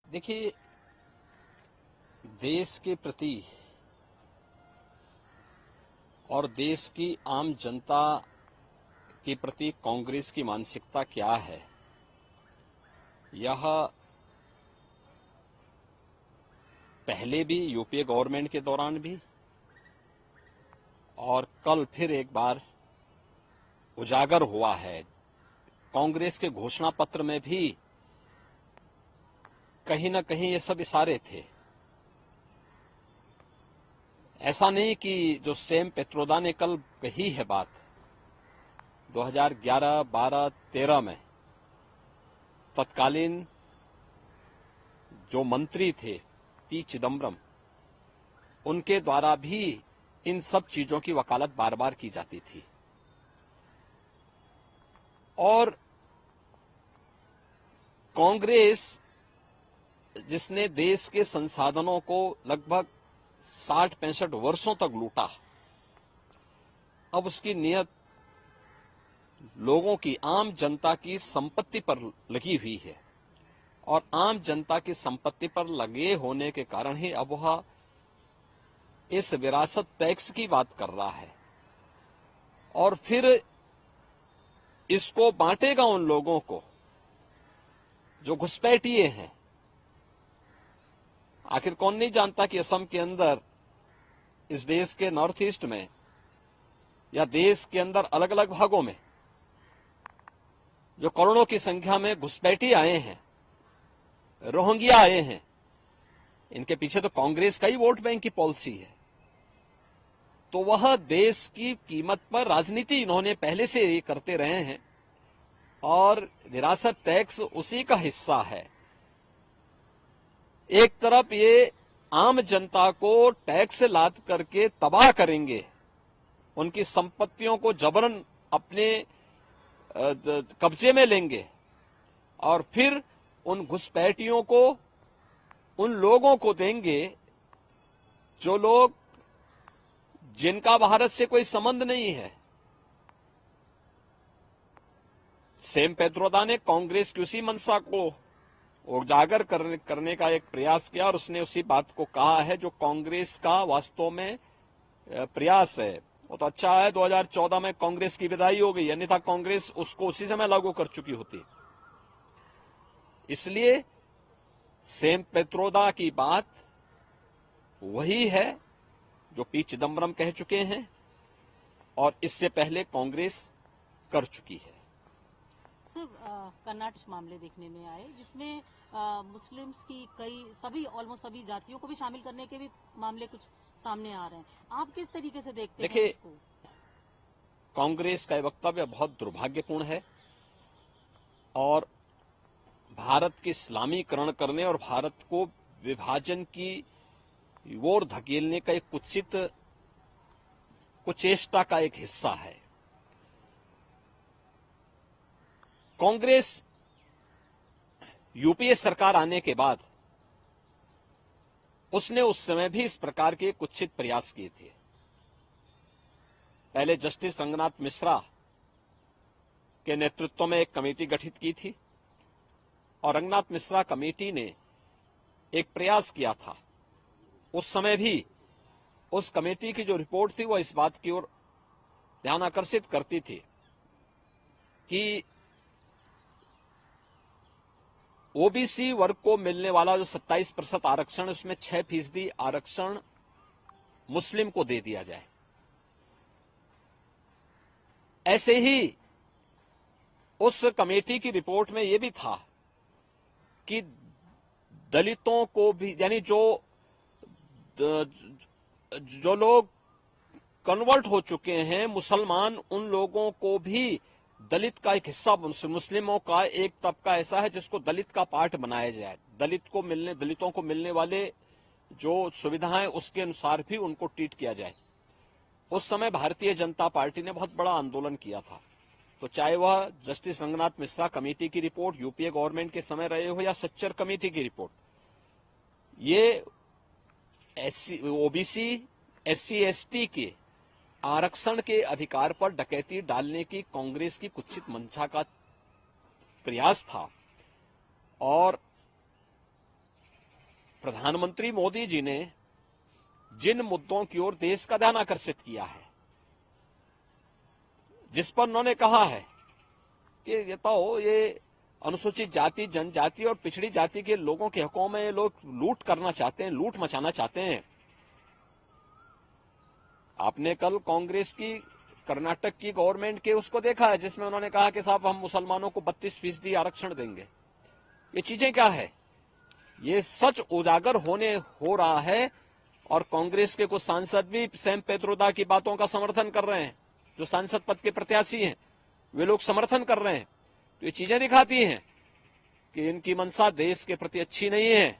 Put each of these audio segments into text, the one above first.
देखिए, देश के प्रति और देश की आम जनता के प्रति कांग्रेस की मानसिकता क्या है, यह पहले भी यूपीए गवर्नमेंट के दौरान भी और कल फिर एक बार उजागर हुआ है। कांग्रेस के घोषणा पत्र में भी कहीं न कहीं ये सब इशारे थे। ऐसा नहीं कि जो सैम पेत्रोदा ने कल कही है बात 2011, 12, 13 में तत्कालीन जो मंत्री थे पी चिदम्बरम, उनके द्वारा भी इन सब चीजों की वकालत बार बार की जाती थी। और कांग्रेस जिसने देश के संसाधनों को लगभग 60-65 वर्षों तक लूटा, अब उसकी नियत लोगों की, आम जनता की संपत्ति पर लगी हुई है और आम जनता की संपत्ति पर लगे होने के कारण ही अब वह इस विरासत टैक्स की बात कर रहा है और फिर इसको बांटेगा उन लोगों को जो घुसपैठिए हैं। आखिर कौन नहीं जानता कि असम के अंदर, इस देश के नॉर्थ ईस्ट में या देश के अंदर अलग अलग भागों में जो करोड़ों की संख्या में घुसपैठी आए हैं, रोहिंग्या आए हैं, इनके पीछे तो कांग्रेस का ही वोट बैंक की पॉलिसी है। तो वह देश की कीमत पर राजनीति इन्होंने पहले से ही करते रहे हैं और विरासत टैक्स उसी का हिस्सा है। एक तरफ ये आम जनता को टैक्स लाद करके तबाह करेंगे, उनकी संपत्तियों को जबरन अपने कब्जे में लेंगे और फिर उन घुसपैठियों को, उन लोगों को देंगे जो लोग, जिनका भारत से कोई संबंध नहीं है। सैम पेत्रोदा ने कांग्रेस की उसी मंशा को उजागर करने का एक प्रयास किया और उसने उसी बात को कहा है जो कांग्रेस का वास्तव में प्रयास है। वो तो अच्छा है 2014 में कांग्रेस की विदाई हो गई, अन्यथा कांग्रेस उसको उसी समय लागू कर चुकी होती। इसलिए सैम पेत्रोदा की बात वही है जो पी चिदम्बरम कह चुके हैं और इससे पहले कांग्रेस कर चुकी है। सर, कर्नाटक मामले देखने में आए जिसमें मुस्लिम्स की ऑलमोस्ट सभी जातियों को भी शामिल करने के भी मामले कुछ सामने आ रहे हैं। आप किस तरीके से देखते हैं इसको? कांग्रेस का वक्तव्य बहुत दुर्भाग्यपूर्ण है और भारत के इस्लामीकरण करने और भारत को विभाजन की ओर धकेलने का एक कुचेष्टा का एक हिस्सा है। कांग्रेस यूपीए सरकार आने के बाद उसने उस समय भी इस प्रकार के कुत्सित प्रयास किए थे। पहले जस्टिस रंगनाथ मिश्रा के नेतृत्व में एक कमेटी गठित की थी और रंगनाथ मिश्रा कमेटी ने एक प्रयास किया था। उस समय भी उस कमेटी की जो रिपोर्ट थी वह इस बात की ओर ध्यान आकर्षित करती थी कि ओबीसी वर्ग को मिलने वाला जो 27% आरक्षण, उसमें 6% आरक्षण मुस्लिम को दे दिया जाए। ऐसे ही उस कमेटी की रिपोर्ट में यह भी था कि दलितों को भी, यानी जो लोग कन्वर्ट हो चुके हैं मुसलमान, उन लोगों को भी दलित का एक हिस्सा, मुस्लिमों का एक तबका ऐसा है जिसको दलित का पार्ट बनाया जाए। दलितों को मिलने वाले जो सुविधाएं उसके अनुसार भी उनको ट्रीट किया जाए। उस समय भारतीय जनता पार्टी ने बहुत बड़ा आंदोलन किया था। तो चाहे वह जस्टिस रंगनाथ मिश्रा कमेटी की रिपोर्ट यूपीए गवर्नमेंट के समय रहे हो या सच्चर कमेटी की रिपोर्ट, ये ओबीसी, एससी, एसटी के आरक्षण के अधिकार पर डकैती डालने की कांग्रेस की कुत्सित मंशा का प्रयास था। और प्रधानमंत्री मोदी जी ने जिन मुद्दों की ओर देश का ध्यान आकर्षित किया है, जिस पर उन्होंने कहा है कि ये अनुसूचित जाति, जनजाति और पिछड़ी जाति के लोगों के हकों में ये लोग लूट करना चाहते हैं, लूट मचाना चाहते हैं। आपने कल कांग्रेस की कर्नाटक की गवर्नमेंट के उसको देखा है, जिसमें उन्होंने कहा कि साहब हम मुसलमानों को 32% आरक्षण देंगे। ये चीजें क्या है? ये सच उजागर हो रहा है और कांग्रेस के कुछ सांसद भी सैम पेत्रोदा की बातों का समर्थन कर रहे हैं। जो सांसद पद के प्रत्याशी हैं वे लोग समर्थन कर रहे हैं। तो ये चीजें दिखाती हैं कि इनकी मंशा देश के प्रति अच्छी नहीं है।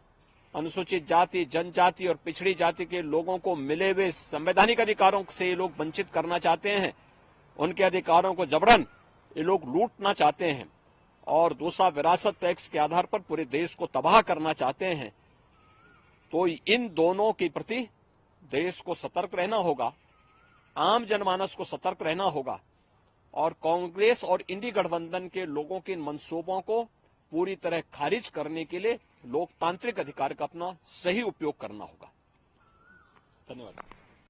अनुसूचित जाति, जनजाति और पिछड़ी जाति के लोगों को मिले हुए संवैधानिक अधिकारों से ये लोग वंचित करना चाहते हैं। उनके अधिकारों को जबरन ये लोग लूटना चाहते हैं और दूसरा विरासत टैक्स के आधार पर पूरे देश को तबाह करना चाहते हैं। तो इन दोनों के प्रति देश को सतर्क रहना होगा, आम जनमानस को सतर्क रहना होगा और कांग्रेस और इंडी गठबंधन के लोगों के इन मंसूबों को पूरी तरह खारिज करने के लिए लोकतांत्रिक अधिकार का अपना सही उपयोग करना होगा। धन्यवाद।